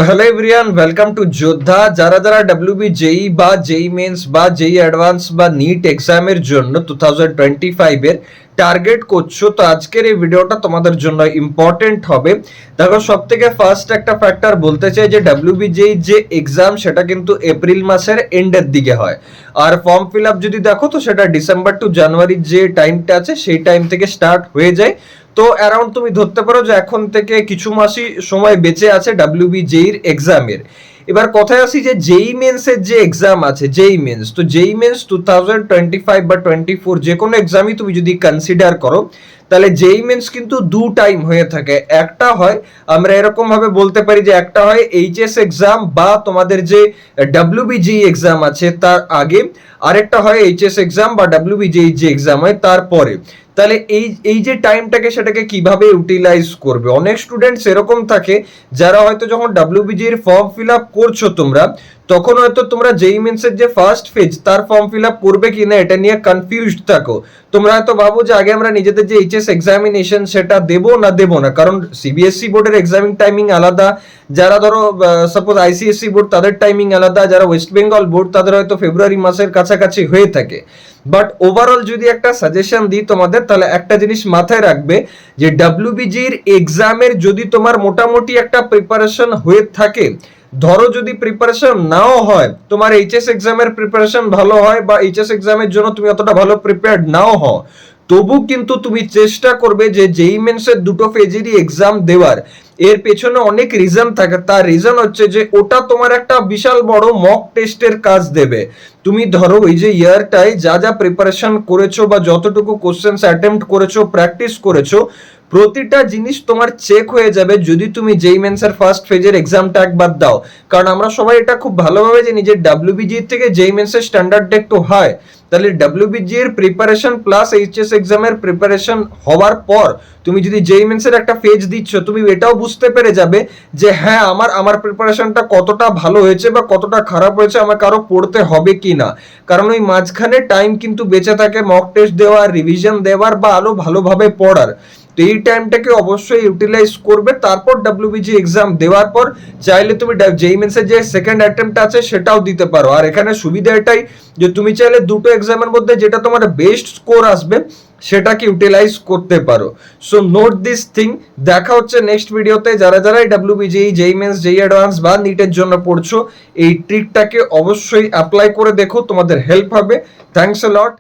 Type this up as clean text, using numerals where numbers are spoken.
Hello everyone, welcome to যোদ্ধা। যারা যারা ডব্লিউবি জেই বা জেই মেন্স বা জেই অ্যাডভান্স বা নিট এক্সামের জন্য 2025 এর টার্গেট করছো, তো আজকের এই ভিডিওটা তোমাদের জন্য ইম্পর্টেন্ট হবে। দেখো, সব থেকে ফার্স্ট একটা ফ্যাক্টর বলতে চাই যে ডব্লিউবি জেই যে এক্সাম সেটা কিন্তু এপ্রিল মাসের এন্ডের দিকে হয়, আর ফর্ম ফিল আপ যদি দেখো তো সেটা ডিসেম্বর টু জানুয়ারির যে টাইমটা আছে সেই টাইম থেকে স্টার্ট হয়ে যায়। তো অ্যারাউন্ড তুমি ধরতে পারো যে এখন থেকে কিছু মাসই সময় বেঁচে আছে ডব্লিউবি জেইর এক্সামের। এবার কথায় আসি যে জেই মেন্সের যে এক্সাম আছে, জেই মেন্স, তো জেই মেন্স 2025 বা 24 যে কোনো এক্সামই তুমি যদি কনসিডার করো, তাহলে জেই মেন্স কিন্তু দু টাইম হয়ে থাকে। একটা হয়, আমরা এরকম ভাবে বলতে পারি যে একটা হয় এইচএস এক্সাম বা তোমাদের যে ডব্লিউবিজেই এক্সাম আছে তার আগে, আরেকটা হয় এইচএস এক্সাম বা ডব্লিউবিজেই যে এক্সাম হয় তারপরে। তাহলে এই যে টাইমটাকে সেটাকে কিভাবে ইউটিলাইজ করবে, অনেক স্টুডেন্টস এরকম থাকে যারা হয়তো যখন ডব্লিউবিজি এর ফর্ম ফিল আপ করছো তোমরা, তখন হয়তো তোমরা জেই মেন্সের যে ফার্স্ট ফেজ তার ফর্ম ফিল আপ করবে কিনা এটা নিয়ে কনফিউজড থাকো। তোমরা হয়তো ভাবো যে আগে আমরা নিজেদের যে এইচএস এক্সামিনেশন সেটা দেবো না, কারণ সিবিএসসি বোর্ডের এক্সামিং টাইমিং আলাদা, যারা ধরো সাপোজ আইসিএসসি বোর্ড তাদের টাইমিং আলাদা, যারা ওয়েস্ট বেঙ্গল বোর্ড তাদের হয়তো ফেব্রুয়ারি মাসের কাছাকাছি হয়ে থাকে। বাট ওভারঅল যদি একটা সাজেশন দিই তোমাদের, তাহলে একটা জিনিস মাথায় রাখবে যে ডব্লিউবিজির এক্সামের যদি তোমার মোটামুটি একটা প্রিপারেশন হয়ে থাকে, ধরো যদি প্রিপারেশন নাও হয়, তোমার এইচএস এক্সামের প্রিপারেশন ভালো হয় বা এইচএস এক্সামের জন্য তুমি অতটা ভালো প্রিপেয়ার্ড নাও হও, তবু কিন্তু তুমি চেষ্টা করবে যে জেই মেন্সের দুটো ফেজেরই এক্সাম দেওয়ার। এর পেছনে অনেক রিজন থাকে, তার রিজন হচ্ছে যে ওটা তোমার একটা বিশাল বড় মক টেস্টের কাজ দেবে। তুমি ধরো ওই যে ইয়ারটায় যা যা প্রিপারেশন করেছো বা যতটুকু কোশ্চেন্স অ্যাটেম্প্ট করেছো, প্র্যাকটিস করেছো, প্রতিটা জিনিস তোমার চেক হয়ে যাবে যদি তুমি জেই মেন্সের ফার্স্ট ফেজের এক্সামটা একবার দাও। কারণ আমরা সবাই এটা খুব ভালোভাবে জানি যে ডব্লিউবিজি থেকে জেই মেন্সের স্ট্যান্ডার্ডটা একটু হাই। তাহলে ডব্লিউবিজি এর প্রিপারেশন প্লাস এইচএস এক্সামের প্রিপারেশন হওয়ার পর তুমি যদি জেই মেন্সের একটা ফেজ দিচ্ছ, তুমি এটাও বুঝতে পেরে যাবে যে হ্যাঁ আমার প্রিপারেশনটা কতটা ভালো হয়েছে বা কতটা খারাপ হয়েছে, আমাকে আরো পড়তে হবে কি না। কারণ ওই মাঝখানে টাইম কিন্তু বেঁচে থাকে মক টেস্ট দেওয়ার, রিভিশন দেওয়ার বা আরো ভালোভাবে পড়ার। তো এই টাইমটাকে অবশ্যই ইউটিলাইজ করবে। তারপর ডব্লিউবিজি এক্সাম দেওয়ার পর চাইলে তুমি জেই মেন্সের যে সেকেন্ড অ্যাটেম্পট আছে সেটাও দিতে পারো। আর এখানে সুবিধা এটাই যে তুমি চাইলে দুটো এক্সামের মধ্যে যেটা তোমার বেস্ট স্কোর আসবে সেটাকে ইউটিলাইজ করতে পারো। So note this thing. দেখা হচ্ছে নেক্সট ভিডিওতে। যারা যারা ডব্লিউবিজি, জেই মেন্স, জেই অ্যাডভান্স বা নিটের জন্য পড়ছো, এই ট্রিকটাকে অবশ্যই অ্যাপ্লাই করে দেখো, তোমাদের হেল্প হবে। Thanks a lot.